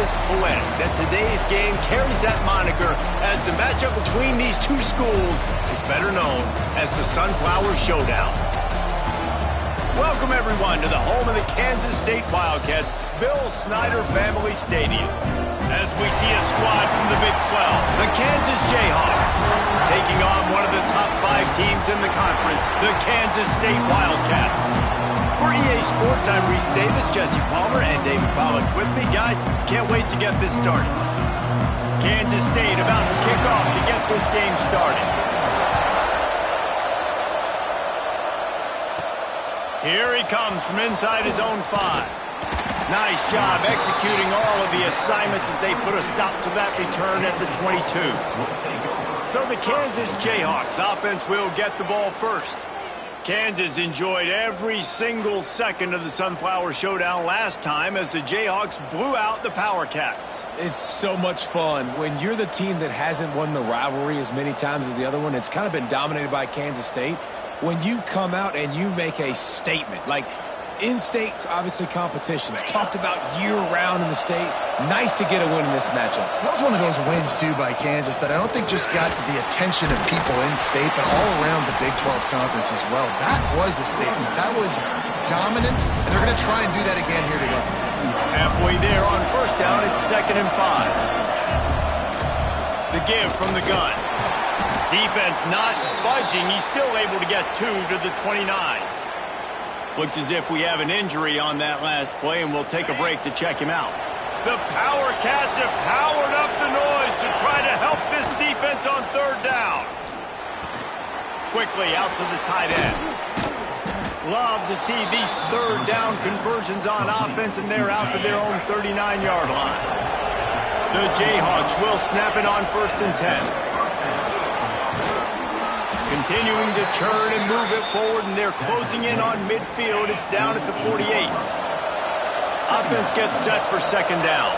is poetic that today's game carries that moniker, as the matchup between these two schools is better known as the Sunflower Showdown. Welcome, everyone, to the home of the Kansas State Wildcats, Bill Snyder Family Stadium. As we see a squad from the Big 12, the Kansas Jayhawks, taking on one of the top 5 teams in the conference, the Kansas State Wildcats. For EA Sports, I'm Reese Davis, Jesse Palmer, and David Pollack with me. Guys, can't wait to get this started. Kansas State about to kick off to get this game started. Here he comes from inside his own 5. Nice job executing all of the assignments as they put a stop to that return at the 22. So the Kansas Jayhawks offense will get the ball first. Kansas enjoyed every single second of the Sunflower Showdown last time as the Jayhawks blew out the Power Cats. It's so much fun. When you're the team that hasn't won the rivalry as many times as the other one, it's kind of been dominated by Kansas State. When you come out and you make a statement, like in-state, obviously, competitions, talked about year-round in the state. Nice to get a win in this matchup. That was one of those wins, too, by Kansas that I don't think just got the attention of people in-state, but all around the Big 12 Conference as well. That was a statement. That was dominant, and they're going to try and do that again here today. Halfway there on first down, it's 2nd and 5. The give from the gun. Defense not budging. He's still able to get 2 to the 29. Looks as if we have an injury on that last play, and we'll take a break to check him out. The Power Cats have powered up the noise to try to help this defense on 3rd down. Quickly out to the tight end. Love to see these 3rd down conversions on offense, and they're out to their own 39-yard line. The Jayhawks will snap it on 1st and 10. Continuing to churn and move it forward, and they're closing in on midfield. It's down at the 48. Offense gets set for 2nd down.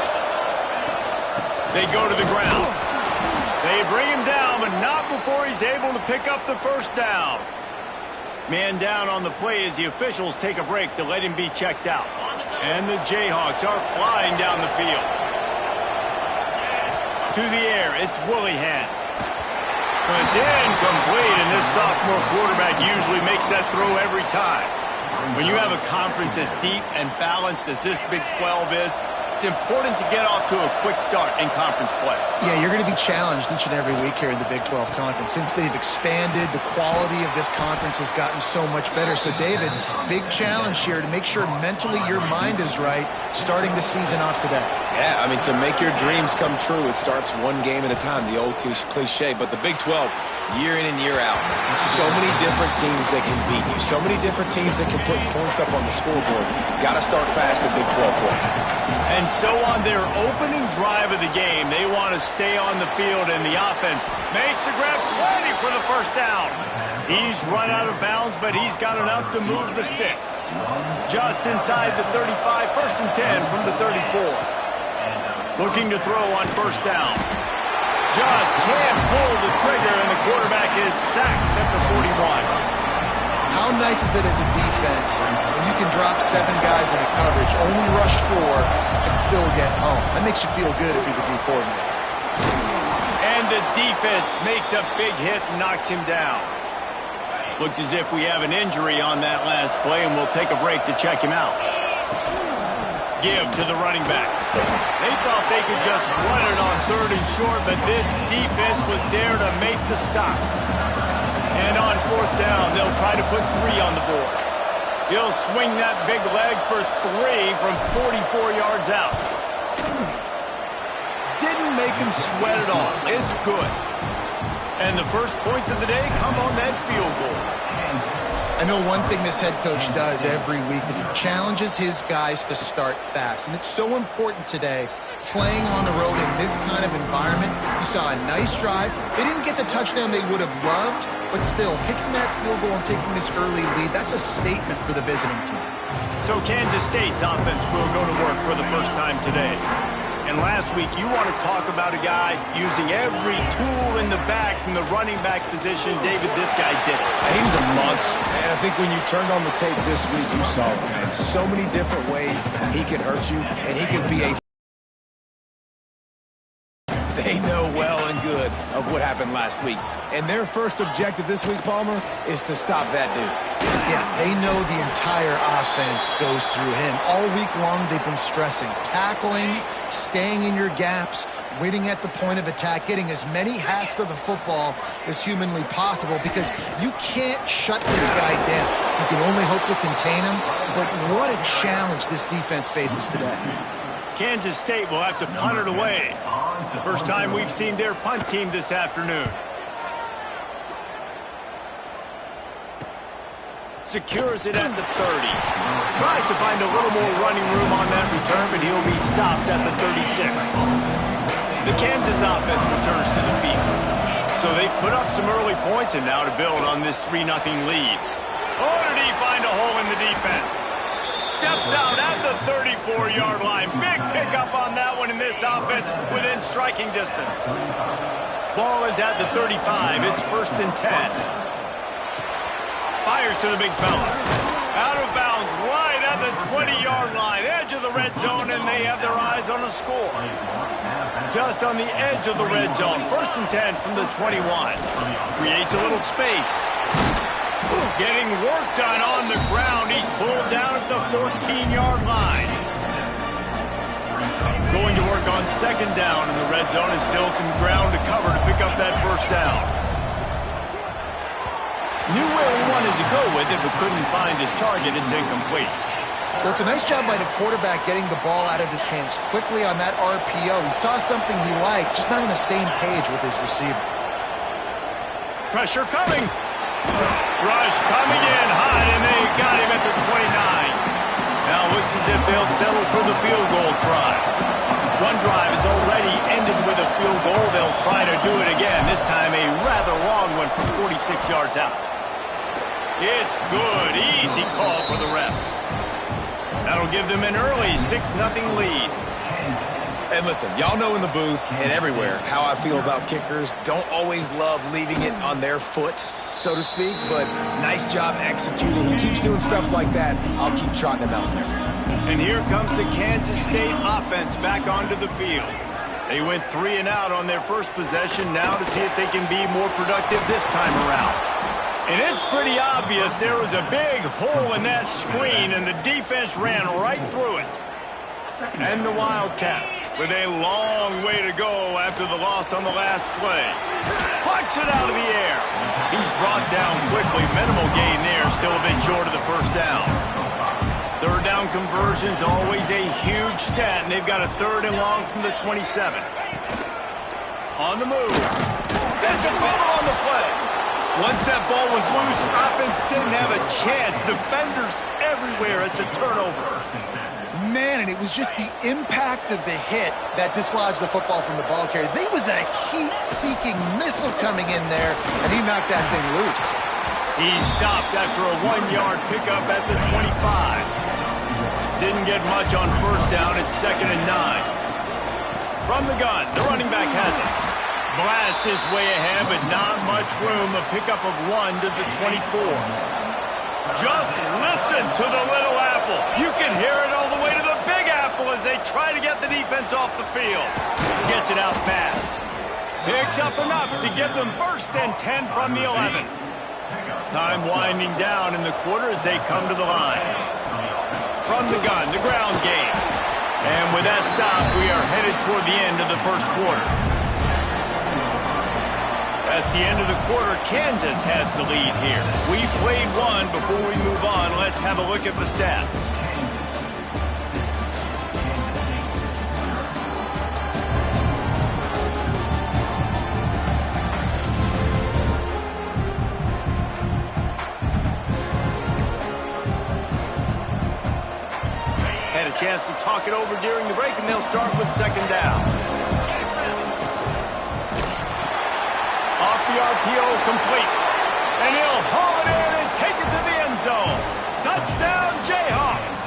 They go to the ground. They bring him down, but not before he's able to pick up the 1st down. Man down on the play as the officials take a break to let him be checked out. And the Jayhawks are flying down the field. To the air, it's Willihan. It's incomplete, and this sophomore quarterback usually makes that throw every time. When you have a conference as deep and balanced as this Big 12 is, it's important to get off to a quick start in conference play. Yeah, you're going to be challenged each and every week here in the Big 12 Conference. Since they've expanded, the quality of this conference has gotten so much better. So, David, big challenge here to make sure mentally your mind is right starting the season off today. Yeah, I mean, to make your dreams come true, it starts one game at a time, the old cliche. But the Big 12, year in and year out, so many different teams that can beat you, so many different teams that can put points up on the scoreboard. Got to start fast in Big 12 play. And so on their opening drive of the game, they want to stay on the field, and the offense makes the grab plenty for the 1st down. He's run out of bounds, but he's got enough to move the sticks. Just inside the 35, 1st and 10 from the 34. Looking to throw on 1st down. Just can't pull the trigger, and the quarterback is sacked at the 41. How nice is it as a defense when you can drop 7 guys in a coverage, only rush 4, and still get home? That makes you feel good if you're the D coordinator. And the defense makes a big hit and knocks him down. Looks as if we have an injury on that last play, and we'll take a break to check him out. Give to the running back. They thought they could just run it on 3rd and short, but this defense was there to make the stop. And on 4th down, they'll try to put 3 on the board. He'll swing that big leg for 3 from 44 yards out. Didn't make him sweat at all. It's good. And the first points of the day come on that field goal. I know one thing this head coach does every week is he challenges his guys to start fast. And it's so important today, playing on the road in this kind of environment. You saw a nice drive. They didn't get the touchdown they would have loved, but still, kicking that field goal and taking this early lead, that's a statement for the visiting team. So Kansas State's offense will go to work for the first time today. And last week, you want to talk about a guy using every tool in the back from the running back position. David, this guy did it. He was a monster. And I think when you turned on the tape this week, you saw, man, so many different ways he could hurt you, and he could be a They know well and good of what happened last week. And their first objective this week, Palmer, is to stop that dude. Yeah, they know the entire offense goes through him. All week long, they've been stressing tackling, staying in your gaps, winning at the point of attack, getting as many hats to the football as humanly possible, because you can't shut this guy down. You can only hope to contain him, but what a challenge this defense faces today. Kansas State will have to punt it away. First time we've seen their punt team this afternoon. Secures it at the 30. Tries to find a little more running room on that return, but he'll be stopped at the 36. The Kansas offense returns to the field. So they've put up some early points, and now to build on this 3-0 lead. Oh, did he find a hole in the defense? Steps out at the 34-yard line. Big pickup on that one in this offense within striking distance. Ball is at the 35. It's 1st and 10. Fires to the big fella. Out of bounds right at the 20-yard line. Edge of the red zone, and they have their eyes on a score. Just on the edge of the red zone. 1st and 10 from the 21. Creates a little space. Getting work done on the ground. He's pulled down at the 14-yard line. Going to work on 2nd down in the red zone, and still some ground to cover to pick up that 1st down. Knew where he wanted to go with it, but couldn't find his target. It's incomplete. Well, it's a nice job by the quarterback getting the ball out of his hands quickly on that RPO. He saw something he liked, just not on the same page with his receiver. Pressure coming. Rush coming in hot, and they got him at the 29. Now it looks as if they'll settle for the field goal try. One drive is already ended with a field goal. They'll try to do it again, this time a rather long one from 46 yards out. It's good. Easy call for the refs. That'll give them an early 6-0 lead. And listen, y'all know in the booth and everywhere how I feel about kickers. Don't always love leaving it on their foot, so to speak, but nice job executing. He keeps doing stuff like that. I'll keep trotting him out there. And here comes the Kansas State offense back onto the field. They went 3 and out on their first possession, now to see if they can be more productive this time around. And it's pretty obvious there was a big hole in that screen, and the defense ran right through it. And the Wildcats, with a long way to go after the loss on the last play. Plucks it out of the air. He's brought down quickly. Minimal gain there, still a bit short of the 1st down. 3rd down conversion's always a huge stat, and they've got a 3rd and long from the 27. On the move. That's a fumble on the play. Once that ball was loose, offense didn't have a chance. Defenders everywhere. It's a turnover. Man, and it was just the impact of the hit that dislodged the football from the ball carrier. There was a heat-seeking missile coming in there, and he knocked that thing loose. He stopped after a 1-yard pickup at the 25. Didn't get much on 1st down. It's 2nd and 9. From the gun, the running back has it. Blast his way ahead, but not much room. A pickup of 1 to the 24. Just listen to the little apple. You can hear it all the way to the big apple as they try to get the defense off the field. Gets it out fast. Picks up enough to give them 1st and 10 from the 11. Time winding down in the quarter as they come to the line. From the gun, the ground game. And with that stop, we are headed toward the end of the 1st quarter. That's the end of the quarter. Kansas has the lead here. We played 1. Before we move on, let's have a look at the stats. Had a chance to talk it over during the break, and they'll start with 2nd down. Off the RPO, complete. And he'll haul it in and take it to the end zone. Touchdown, Jayhawks.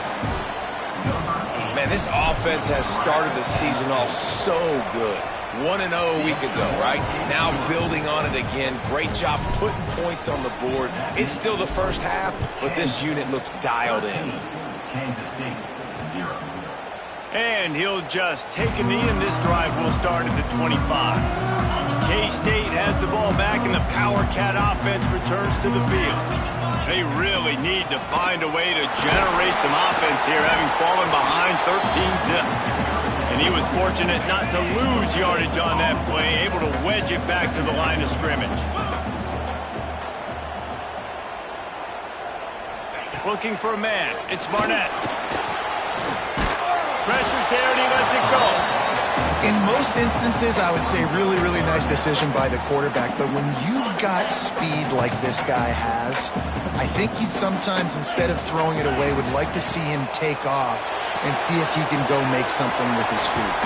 Man, this offense has started the season off so good. 1-0 a week ago, right? Now building on it again. Great job putting points on the board. It's still the first half, but this unit looks dialed in. Kansas State, 0. And he'll just take a knee, and this drive will start at the 25. K-State has the ball back, and the Power Cat offense returns to the field. They really need to find a way to generate some offense here, having fallen behind 13-zip. And he was fortunate not to lose yardage on that play, able to wedge it back to the line of scrimmage. Looking for a man. It's Barnett. Pressure's there, and he lets it go. In most instances, I would say really, really nice decision by the quarterback. But when you've got speed like this guy has, I think you'd sometimes, instead of throwing it away, would like to see him take off and see if he can go make something with his feet.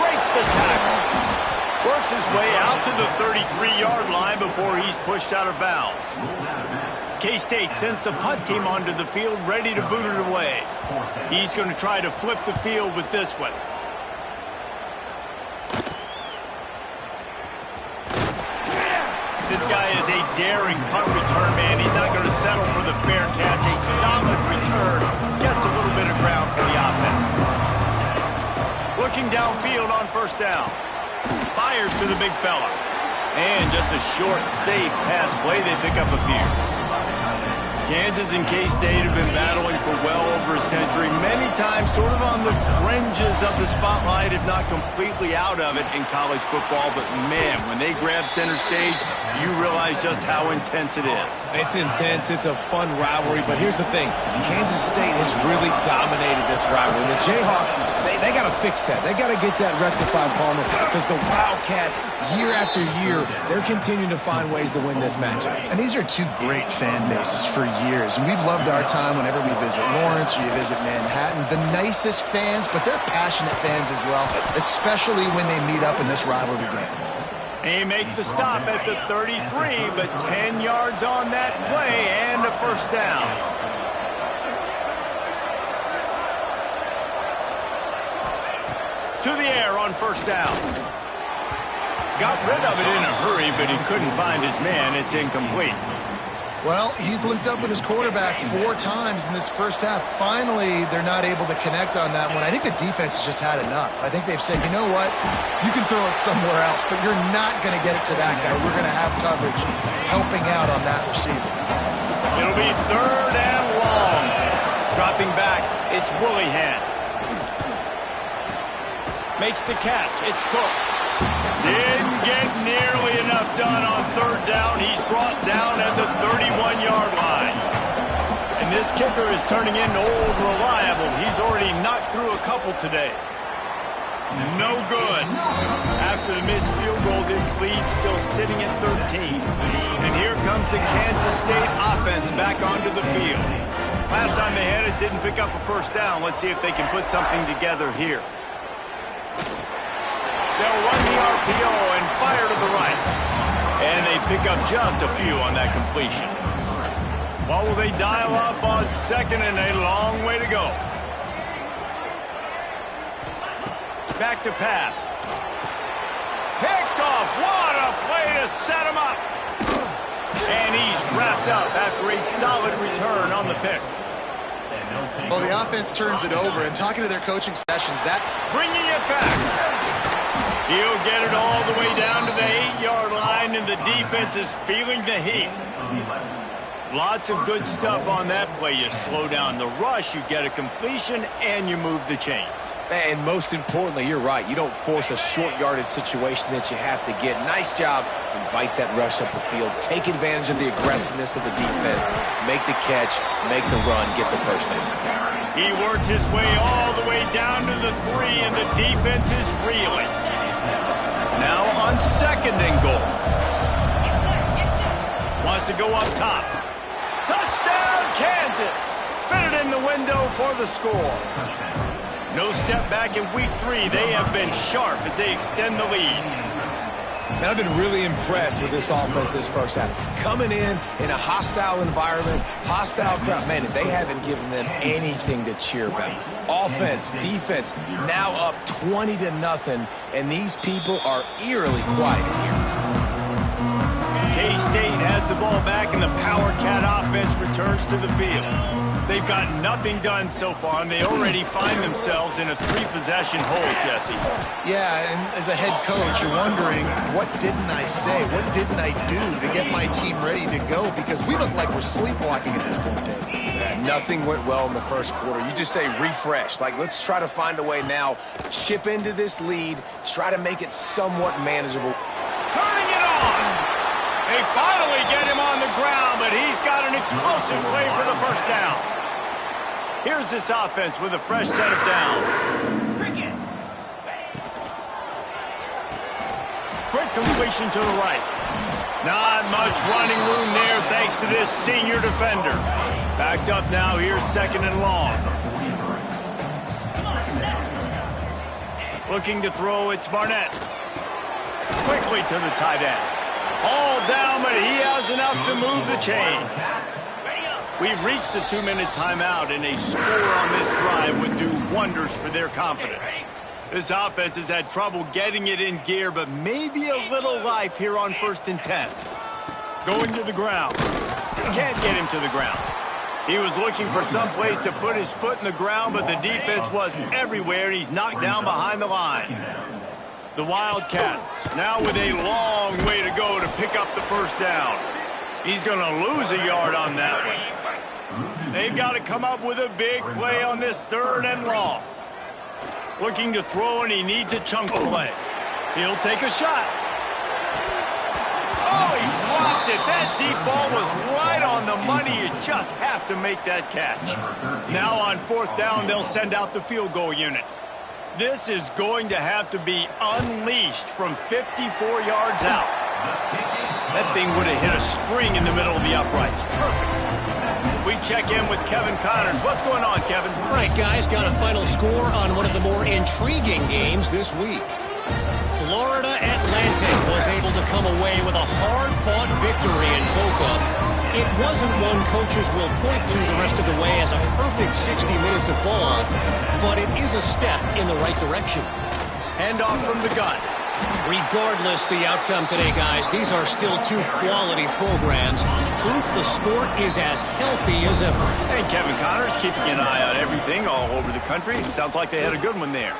Breaks the tackle. Works his way out to the 33-yard line before he's pushed out of bounds. K-State sends the punt team onto the field, ready to boot it away. He's going to try to flip the field with this one. This guy is a daring punt return man. He's not going to settle for the fair catch. A solid return. Gets a little bit of ground for the offense. Looking downfield on first down. Fires to the big fella. And just a short, safe pass play. They pick up a few. Kansas and K-State have been battling for well over a century, many times sort of on the fringes of the spotlight, if not completely out of it in college football. But, man, when they grab center stage, you realize just how intense it is. It's intense. It's a fun rivalry. But here's the thing. Kansas State has really dominated this rivalry. The Jayhawks, they got to fix that. They got to get that rectified, Palmer, because the Wildcats, year after year, they're continuing to find ways to win this matchup. And these are two great fan bases for years, and we've loved our time whenever we visit Lawrence or you visit Manhattan. The nicest fans, but they're passionate fans as well, especially when they meet up in this rivalry game. They make the stop at the 33, but 10 yards on that play and a first down. To the air on first down. Got rid of it in a hurry, but he couldn't find his man. It's incomplete. Well, he's linked up with his quarterback 4 times in this first half. Finally, they're not able to connect on that one. I think the defense has just had enough. I think they've said, you know what, you can throw it somewhere else, but you're not going to get it to that guy. We're going to have coverage helping out on that receiver. It'll be third and long. Dropping back, it's Willihan. Makes the catch, it's Cook. Didn't get nearly enough done on third down. He's brought down at the 31-yard line. And this kicker is turning into old reliable. He's already knocked through a couple today. No good. After the missed field goal, this lead's still sitting at 13. And here comes the Kansas State offense back onto the field. Last time they had it, didn't pick up a first down. Let's see if they can put something together here. They'll run the RPO and fire to the right. And they pick up just a few on that completion. What will they dial up on second, and a long way to go? Back to pass. Picked off. What a play to set him up. And he's wrapped up after a solid return on the pick. Well, the offense turns it over, and talking to their coaching sessions, that bringing it back. He'll get it all the way down to the 8-yard line, and the defense is feeling the heat. Lots of good stuff on that play. You slow down the rush, you get a completion, and you move the chains. And most importantly, you're right. You don't force a short yardage situation that you have to get. Nice job. Invite that rush up the field. Take advantage of the aggressiveness of the defense. Make the catch, make the run, get the first down. He works his way all the way down to the 3, and the defense is reeling. Now on second and goal. Wants to go up top. Touchdown, Kansas! Fitted in the window for the score. No step back in week 3. They have been sharp as they extend the lead. Man, I've been really impressed with this offense this first half. Coming in a hostile environment, hostile crowd. Man, they haven't given them anything to cheer about. Offense, defense, now up 20-0, and these people are eerily quiet here. K-State has the ball back, and the Power Cat offense returns to the field. They've got nothing done so far, and they already find themselves in a 3-possession hole, Jesse. Yeah, and as a head coach, you're wondering, what didn't I say? What didn't I do to get my team ready to go? Because we look like we're sleepwalking at this point, Dave. Yeah, nothing went well in the first quarter. You just say refresh. Like, let's try to find a way now. Chip into this lead. Try to make it somewhat manageable. Turning it on! They finally get him on the ground, but he's got an explosive play for the first down. Here's this offense with a fresh set of downs. Quick completion to the right. Not much running room there thanks to this senior defender. Backed up now, here's 2nd and long. Looking to throw, it's Barnett. Quickly to the tight end. All down, but he has enough to move the chains. We've reached the 2-minute timeout, and a score on this drive would do wonders for their confidence. This offense has had trouble getting it in gear, but maybe a little life here on 1st and 10. Going to the ground. Can't get him to the ground. He was looking for some place to put his foot in the ground, but the defense was everywhere, and he's knocked down behind the line. The Wildcats now with a long way to go to pick up the first down. He's going to lose a yard on that one. They've got to come up with a big play on this 3rd and long. Looking to throw, and he needs a chunk play. He'll take a shot. Oh, he dropped it. That deep ball was right on the money. You just have to make that catch. Now on 4th down, they'll send out the field goal unit. This is going to have to be unleashed from 54 yards out. That thing would have hit a string in the middle of the uprights. Perfect. We check in with Kevin Connors. What's going on, Kevin? All right, guys, got a final score on one of the more intriguing games this week. Florida Atlantic was able to come away with a hard-fought victory in Boca. It wasn't one coaches will point to the rest of the way as a perfect 60 minutes of ball, but it is a step in the right direction. Handoff from the gun. Regardless the outcome today, guys, these are still 2 quality programs. Proof the sport is as healthy as ever. And Kevin Connors keeping an eye on everything all over the country. Sounds like they had a good one there.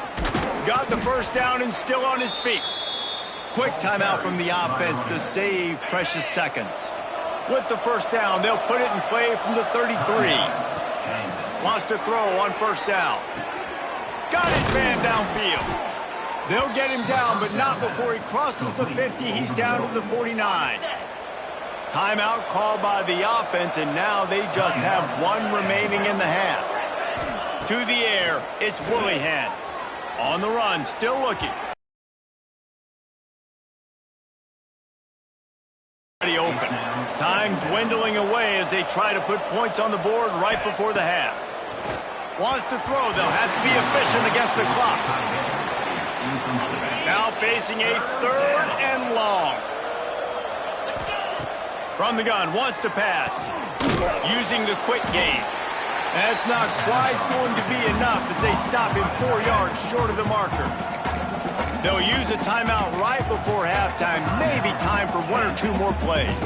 Got the first down and still on his feet. Quick timeout from the offense to save precious seconds. With the first down, they'll put it in play from the 33. Wants to throw on 1st down. Got his man downfield. They'll get him down, but not before he crosses the 50. He's down to the 49. Timeout called by the offense, and now they just have 1 remaining in the half. To the air, it's Willihan. On the run, still looking. Open. Time dwindling away as they try to put points on the board right before the half. Wants to throw. They'll have to be efficient against the clock. Now facing a 3rd and long. From the gun, wants to pass. Using the quick game. That's not quite going to be enough as they stop him 4 yards short of the marker. They'll use a timeout right before halftime. Maybe time for 1 or 2 more plays.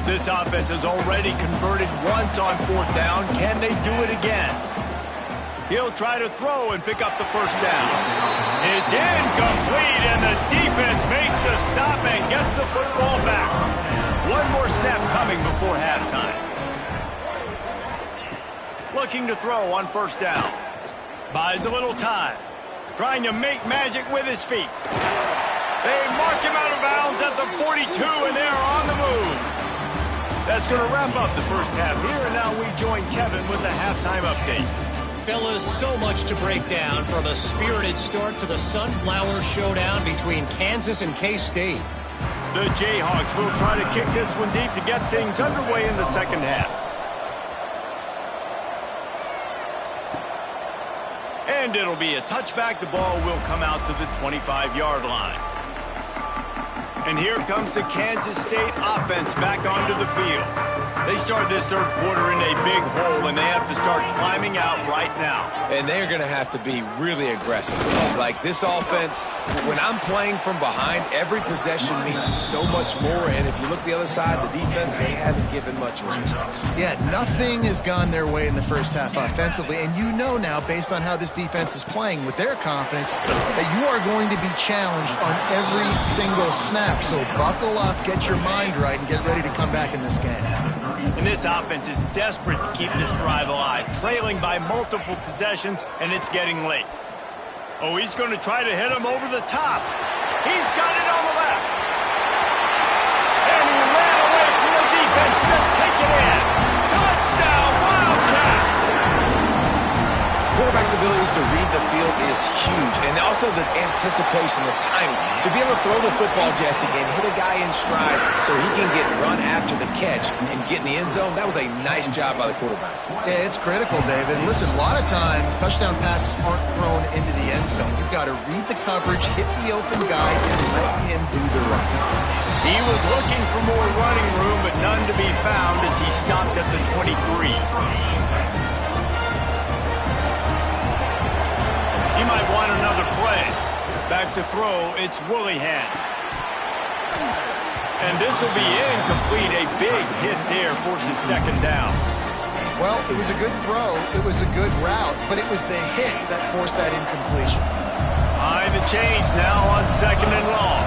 This offense has already converted once on 4th down. Can they do it again? He'll try to throw and pick up the first down. It's incomplete, and the defense makes the stop and gets the football back. 1 more snap coming before halftime. Looking to throw on 1st down. Buys a little time. Trying to make magic with his feet. They mark him out of bounds at the 42, and they're on the move. That's going to wrap up the first half here, and now we join Kevin with the halftime update. Fellas, so much to break down, from a spirited start to the Sunflower Showdown between Kansas and K-State. The Jayhawks will try to kick this one deep to get things underway in the second half. And it'll be a touchback. The ball will come out to the 25-yard line. And here comes the Kansas State offense back onto the field. They started this third quarter in a big hole, and they have to start climbing out right now. And they're going to have to be really aggressive. It's like this offense, when I'm playing from behind, every possession means so much more. And if you look the other side, the defense, they haven't given much resistance. Yeah, nothing has gone their way in the first half offensively. And you know now, based on how this defense is playing with their confidence, that you are going to be challenged on every single snap. So buckle up, get your mind right, and get ready to come back in this game. And this offense is desperate to keep this drive alive, trailing by multiple possessions, and it's getting late. Oh, he's going to try to hit him over the top. He's got it on the left. And he ran away from the defense to take it in. Touchdown, Wildcats! Quarterback's abilities to read the field is huge, and also the anticipation, the timing. To be able to throw the football, Jesse, and hit a guy in stride so he can get run after the catch and get in the end zone, that was a nice job by the quarterback. Yeah, it's critical, David. Listen, a lot of times, touchdown passes aren't thrown into the end zone. You've got to read the coverage, hit the open guy, and let him do the run. He was looking for more running room, but none to be found as he stopped at the 23. He might want another play. Back to throw, it's Willihan. And this will be incomplete. A big hit there forces second down. Well, it was a good throw. It was a good route, but it was the hit that forced that incompletion. Behind the chains now on second and long.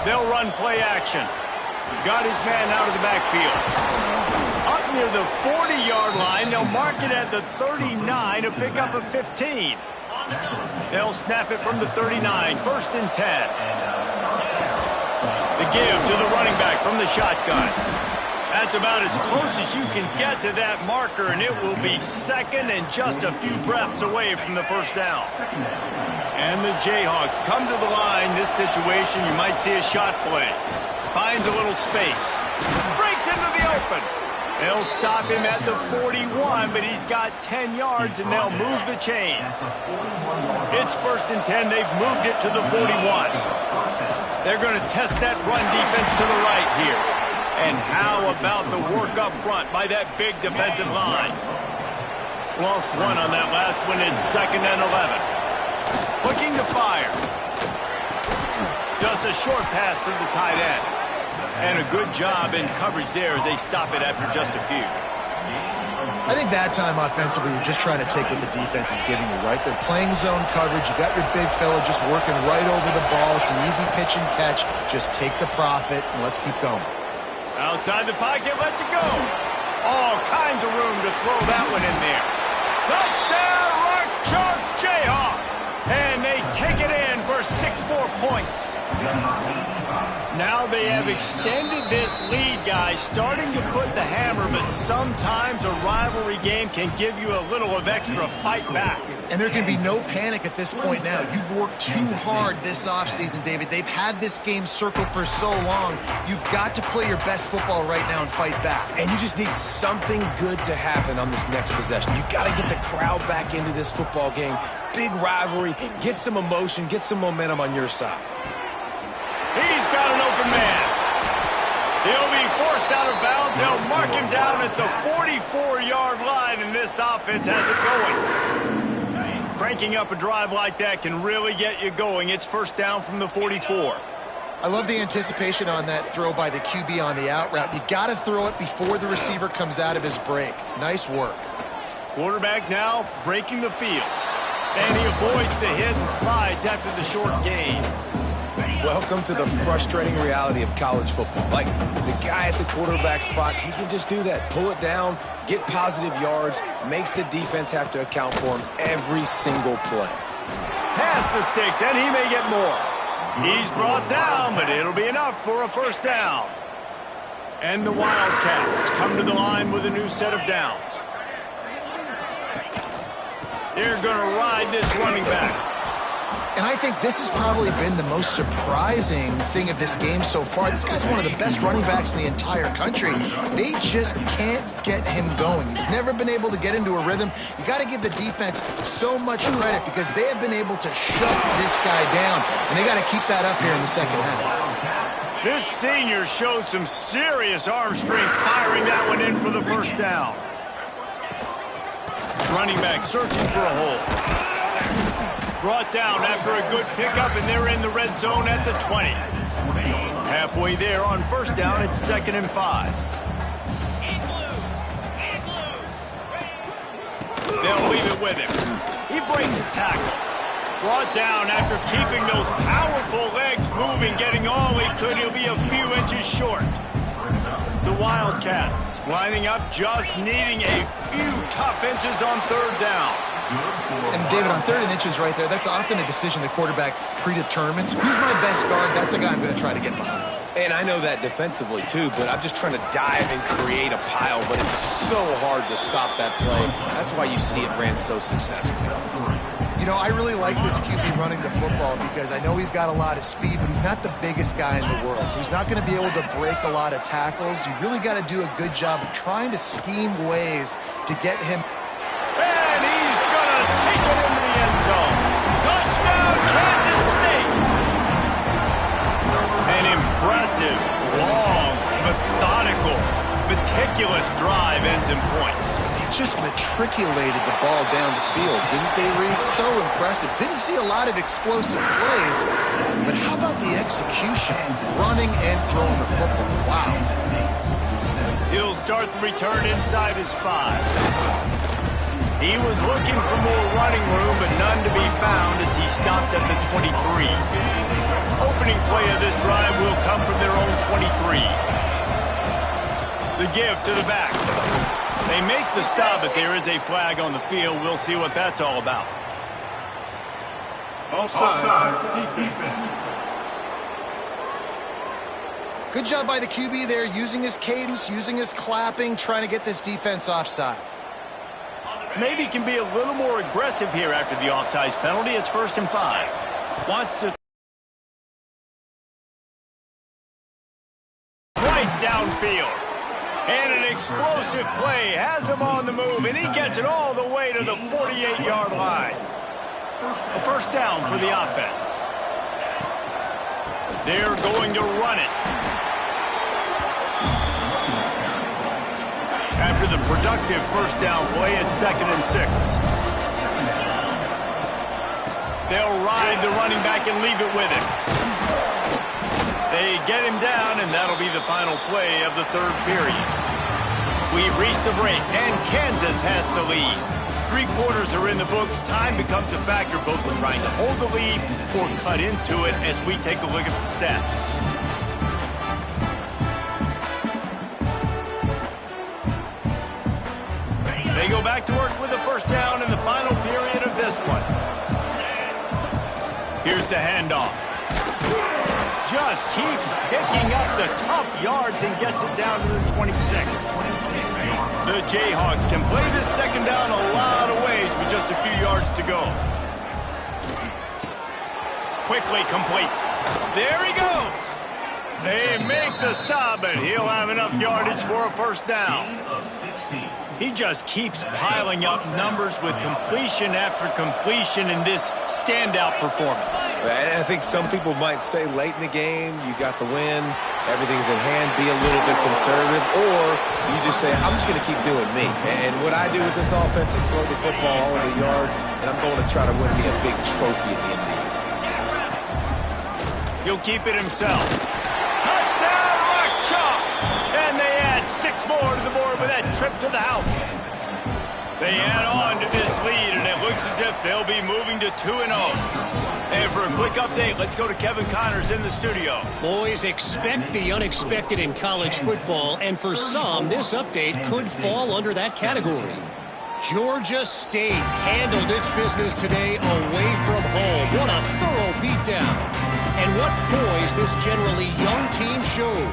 They'll run play action. Got his man out of the backfield. Up near the 40-yard line, they'll mark it at the 39 to pick up a 15. They'll snap it from the 39, first and 10. The give to the running back from the shotgun. That's about as close as you can get to that marker, and it will be second and just a few breaths away from the first down. And the Jayhawks come to the line. This situation, you might see a shot play. Finds a little space. Breaks into the open. They'll stop him at the 41, but he's got 10 yards, and they'll move the chains. It's first and 10. They've moved it to the 41. They're going to test that run defense to the right here. And how about the work up front by that big defensive line? Lost one on that last one. It's second and 11. Looking to fire. Just a short pass to the tight end. And a good job in coverage there as they stop it after just a few. I think that time offensively, you're just trying to take what the defense is giving you, right? They're playing zone coverage. You got your big fella just working right over the ball. It's an easy pitch and catch. Just take the profit, and let's keep going. Outside the pocket, lets it go. All kinds of room to throw that one in there. Touchdown, Rock Chalk Jayhawk. And they take it in for 6 more points. Now they have extended this lead, guys, starting to put the hammer, but sometimes a rivalry game can give you a little of extra fight back. And there can be no panic at this point now. You've worked too hard this offseason, David. They've had this game circled for so long. You've got to play your best football right now and fight back. And you just need something good to happen on this next possession. You got to get the crowd back into this football game. Big rivalry. Get some emotion. Get some momentum on your side. He's got an open man. He'll be forced out of bounds. They'll mark him down at the 44-yard line, and this offense has it going. Cranking up a drive like that can really get you going. It's first down from the 44. I love the anticipation on that throw by the QB on the out route. You got to throw it before the receiver comes out of his break. Nice work. Quarterback now breaking the field. And he avoids the hit and slides after the short gain. Welcome to the frustrating reality of college football. Like, the guy at the quarterback spot, he can just do that. Pull it down, get positive yards, makes the defense have to account for him every single play. Pass the sticks, and he may get more. He's brought down, but it'll be enough for a first down. And the Wildcats come to the line with a new set of downs. They're going to ride this running back. And I think this has probably been the most surprising thing of this game so far. This guy's one of the best running backs in the entire country. They just can't get him going. He's never been able to get into a rhythm. You got to give the defense so much credit because they have been able to shut this guy down. And they got to keep that up here in the second half. This senior showed some serious arm strength firing that one in for the first down. Running back searching for a hole. Brought down after a good pickup, and they're in the red zone at the 20. Halfway there on first down, it's 2nd and 5. They'll leave it with him. He breaks a tackle. Brought down after keeping those powerful legs moving, getting all he could. He'll be a few inches short. The Wildcats lining up, just needing a few tough inches on 3rd down. And David, on 3rd and inches right there, that's often a decision the quarterback predetermines. Who's my best guard? That's the guy I'm going to try to get behind. And I know that defensively, too, but I'm just trying to dive and create a pile, but it's so hard to stop that play. That's why you see it ran so successfully. You know, I really like this QB running the football because I know he's got a lot of speed, but he's not the biggest guy in the world. So he's not going to be able to break a lot of tackles. You really got to do a good job of trying to scheme ways to get him. And he's going to take it into the end zone. Touchdown, Kansas State. An impressive, long, methodical, meticulous drive ends in points. They just matriculated the ball down the field, didn't they, Reese? So impressive. Didn't see a lot of explosive plays, but how about the execution? Running and throwing the football. Wow. He'll start the return inside his 5. He was looking for more running room, but none to be found as he stopped at the 23. Opening play of this drive will come from their own 23. The give to the back. They make the stop, but there is a flag on the field. We'll see what that's all about. Offside, defense. Good job by the QB there, using his cadence, using his clapping, trying to get this defense offside. Maybe can be a little more aggressive here after the offsides penalty. It's 1st and 5. Wants to right downfield. And an explosive play has him on the move, and he gets it all the way to the 48-yard line. A 1st down for the offense. They're going to run it. After the productive 1st down play, it's 2nd and 6. They'll ride the running back and leave it with him. They get him down, and that'll be the final play of the 3rd period. We've reached the break, and Kansas has the lead. 3 quarters are in the books. Time becomes a factor, both in trying to hold the lead or cut into it as we take a look at the stats. They go back to work with a 1st down in the final period of this one. Here's the handoff. Just keeps picking up the tough yards and gets it down to the 26. The Jayhawks can play this 2nd down a lot of ways with just a few yards to go. Quickly complete. There he goes. They make the stop, but he'll have enough yardage for a 1st down. He just keeps piling up numbers with completion after completion in this standout performance. And I think some people might say late in the game, you got the win, everything's in hand, be a little bit conservative, or you just say, I'm just going to keep doing me. And what I do with this offense is throw the football all over the yard, and I'm going to try to win me a big trophy at the end of the year. He'll keep it himself. Touchdown, Rock Chalk! And they add 6 more to the board with that trip to the house. They add on to this lead, and it looks as if they'll be moving to 2-0. And for a quick update, let's go to Kevin Connors in the studio. Boys, expect the unexpected in college football, and for some, this update could fall under that category. Georgia State handled its business today away from home. What a thorough beatdown. And what poise this generally young team showed.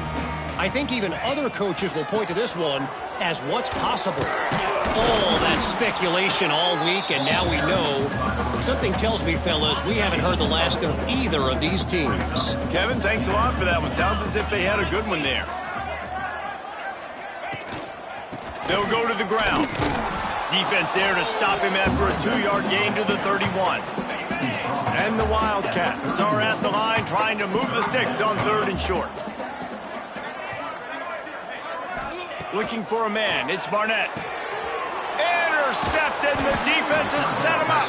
I think even other coaches will point to this one as what's possible. All that speculation all week, and now we know. Something tells me, fellas, we haven't heard the last of either of these teams. Kevin, thanks a lot for that one. Sounds as if they had a good one there. They'll go to the ground. Defense there to stop him after a 2-yard gain to the 31. And the Wildcats are at the line trying to move the sticks on 3rd and short. Looking for a man. It's Barnett. Intercepted, and the defense has set him up.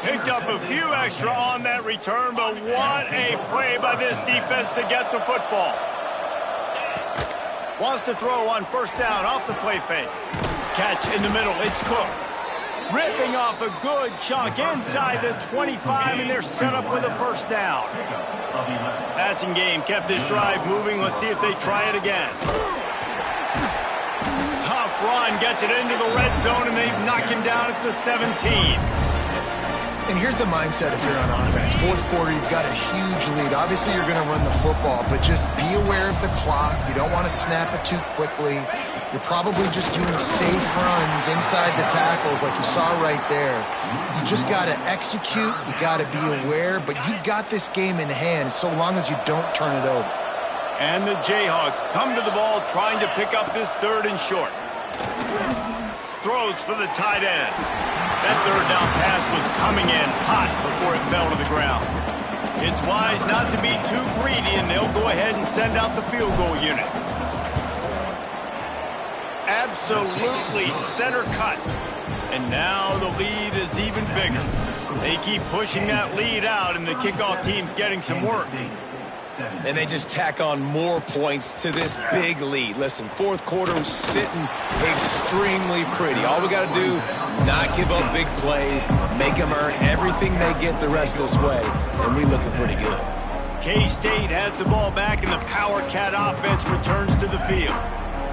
Picked up a few extra on that return, but what a play by this defense to get the football. Wants to throw on first down off the play fake. Catch in the middle. It's Cook. Ripping off a good chunk inside the 25, and they're set up with a first down. Passing game kept this drive moving. Let's see if they try it again. Tough run, gets it into the red zone, and they knock him down at the 17. And here's the mindset if you're on offense. Fourth quarter, you've got a huge lead. Obviously, you're going to run the football, but just be aware of the clock. You don't want to snap it too quickly. You're probably just doing safe runs inside the tackles like you saw right there. You just got to execute. You got to be aware, but you've got this game in hand so long as you don't turn it over. And the Jayhawks come to the ball trying to pick up this third and short. Throws for the tight end. That third down pass was coming in hot before it fell to the ground. It's wise not to be too greedy, and they'll go ahead and send out the field goal unit. Absolutely center cut. And now the lead is even bigger. They keep pushing that lead out, and the kickoff team's getting some work. And they just tack on more points to this big lead. Listen, fourth quarter sitting extremely pretty. All we got to do, not give up big plays, make them earn everything they get the rest of this way, and we looking pretty good. K-State has the ball back, and the Power Cat offense returns to the field.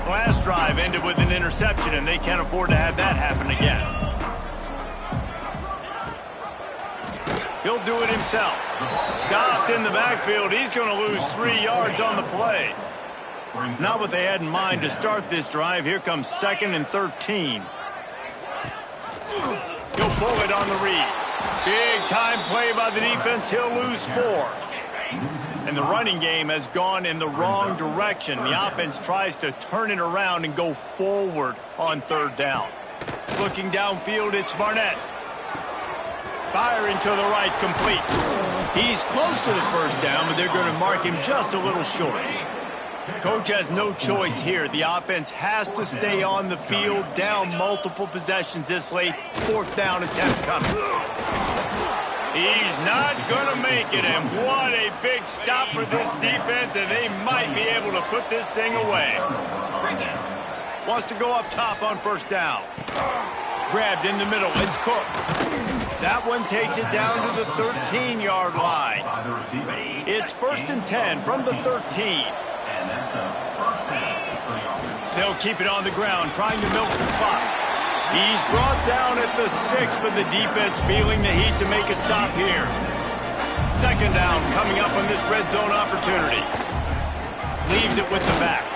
Last drive ended with an interception, and they can't afford to have that happen again. He'll do it himself. Stopped in the backfield. He's going to lose 3 yards on the play. Not what they had in mind to start this drive. Here comes 2nd and 13. He'll pull it on the read. Big time play by the defense. He'll lose 4. And the running game has gone in the wrong direction. The offense tries to turn it around and go forward on third down. Looking downfield, it's Barnett. Firing to the right, complete. He's close to the first down, but they're going to mark him just a little short. Coach has no choice here. The offense has to stay on the field, down multiple possessions this late. Fourth down attempt coming. He's not going to make it, and what a big stop for this defense, and they might be able to put this thing away. Wants to go up top on first down. Grabbed in the middle. It's Cook. That one takes it down to the 13-yard line. It's 1st and 10 from the 13. They'll keep it on the ground, trying to milk the clock. He's brought down at the 6, but the defense feeling the heat to make a stop here. 2nd down coming up on this red zone opportunity. Leaves it with the back.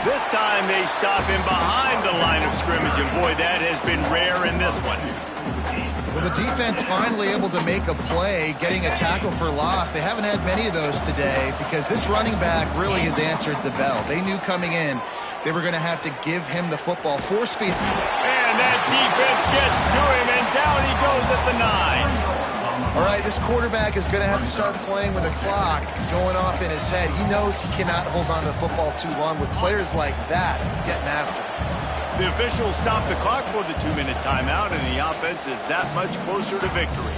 This time they stop him behind the line of scrimmage, and boy, that has been rare in this one. Well, the defense finally able to make a play, getting a tackle for loss. They haven't had many of those today because this running back really has answered the bell. They knew coming in they were going to have to give him the football. Force feed. And that defense gets to him, and down he goes at the 9. All right, this quarterback is going to have to start playing with a clock going off in his head. He knows he cannot hold on to the football too long with players like that getting after him. The officials stop the clock for the 2-minute timeout, and the offense is that much closer to victory.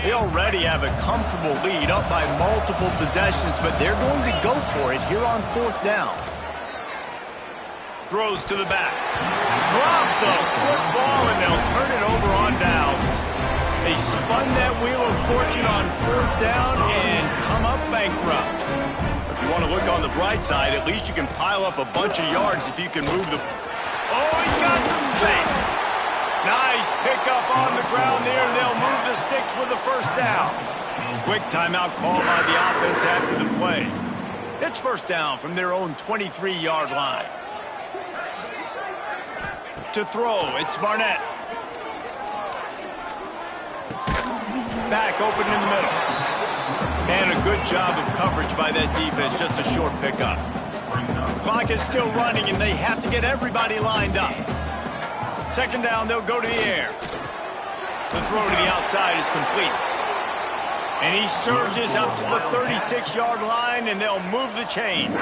They already have a comfortable lead up by multiple possessions, but they're going to go for it here on 4th down. Throws to the back. Drop the football, and they'll turn it over on downs. They spun that wheel of fortune on 4th down and come up bankrupt. If you want to look on the bright side, at least you can pile up a bunch of yards if you can move the... Oh, he's got some space. Nice pickup on the ground there, and they'll move the sticks with the first down. Quick timeout call by the offense after the play. It's first down from their own 23-yard line. To throw, it's Barnett. Back open in the middle. And a good job of coverage by that defense, just a short pickup. Clock is still running, and they have to get everybody lined up. 2nd down, they'll go to the air. The throw to the outside is complete. And he surges up to the 36-yard line, and they'll move the chains.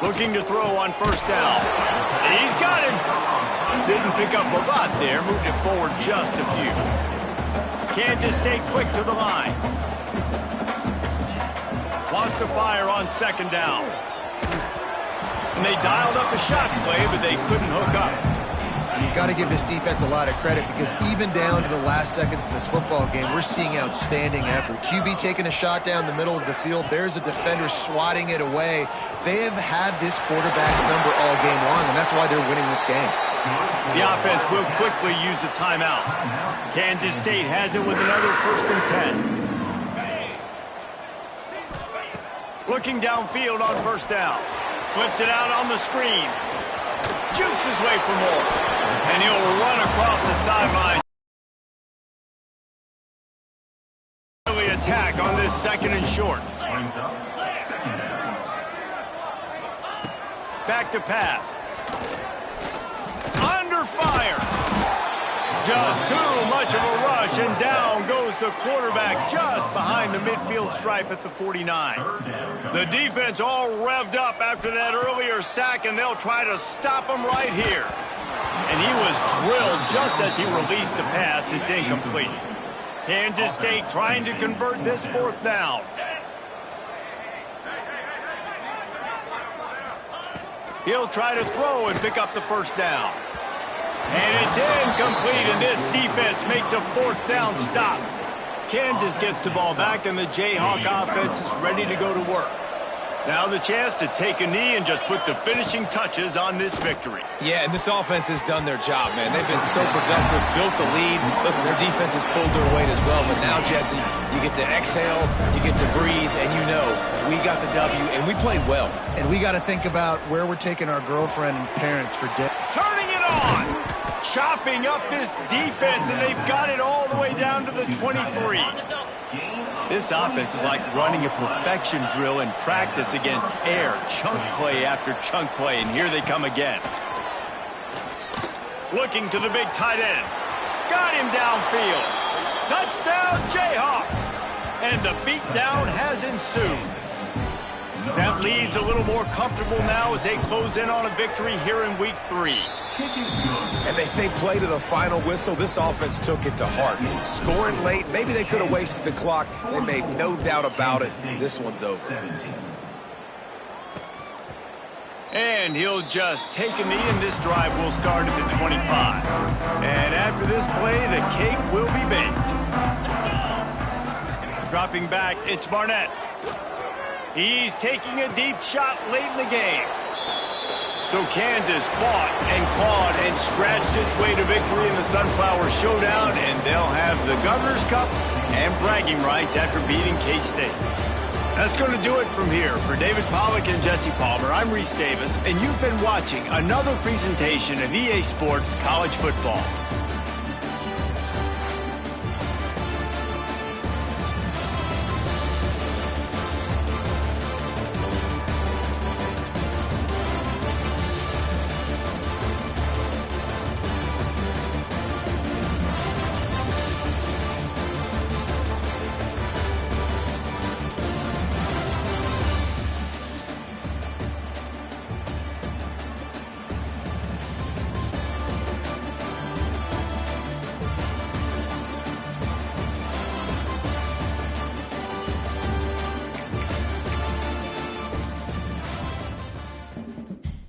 Looking to throw on first down. He's got him. Didn't pick up a lot there. Moved it forward just a few. Kansas State quick to the line. Wants to fire on second down. And they dialed up a shot play, but they couldn't hook up. You've got to give this defense a lot of credit because even down to the last seconds of this football game, we're seeing outstanding effort. QB taking a shot down the middle of the field. There's a defender swatting it away. They have had this quarterback's number all game long, and that's why they're winning this game. The offense will quickly use a timeout. Kansas State has it with another 1st and 10. Looking downfield on first down. Flips it out on the screen. Jukes his way for more. And he'll run across the sideline. Early attack on this 2nd and short. Back to pass. Under fire. Just too much of a rush, and down goes the quarterback just behind the midfield stripe at the 49. The defense all revved up after that earlier sack, and they'll try to stop him right here. And he was drilled just as he released the pass. It's incomplete. Kansas State trying to convert this 4th down. He'll try to throw and pick up the first down. And it's incomplete, and this defense makes a 4th down stop. Kansas gets the ball back, and the Jayhawk offense is ready to go to work. Now the chance to take a knee and just put the finishing touches on this victory. Yeah, and this offense has done their job, man. They've been so productive, built the lead. Listen, their defense has pulled their weight as well. But now, Jesse, you get to exhale, you get to breathe, and you know we got the W, and we played well. And we got to think about where we're taking our girlfriend and parents for dinner. Turning it on! Chopping up this defense, and they've got it all the way down to the 23. This offense is like running a perfection drill in practice against air. Chunk play after chunk play, and here they come again. Looking to the big tight end. Got him downfield. Touchdown, Jayhawks! And the beatdown has ensued. That lead's a little more comfortable now as they close in on a victory here in Week 3. And they say play to the final whistle. This offense took it to heart. Scoring late, maybe they could have wasted the clock. They made no doubt about it. This one's over. And he'll just take a knee, and this drive will start at the 25. And after this play, the cake will be baked. Dropping back, it's Barnett. He's taking a deep shot late in the game. So Kansas fought and clawed and scratched its way to victory in the Sunflower Showdown, and they'll have the Governor's Cup and bragging rights after beating K-State. That's going to do it from here. For David Pollack and Jesse Palmer, I'm Reese Davis, and you've been watching another presentation of EA Sports College Football.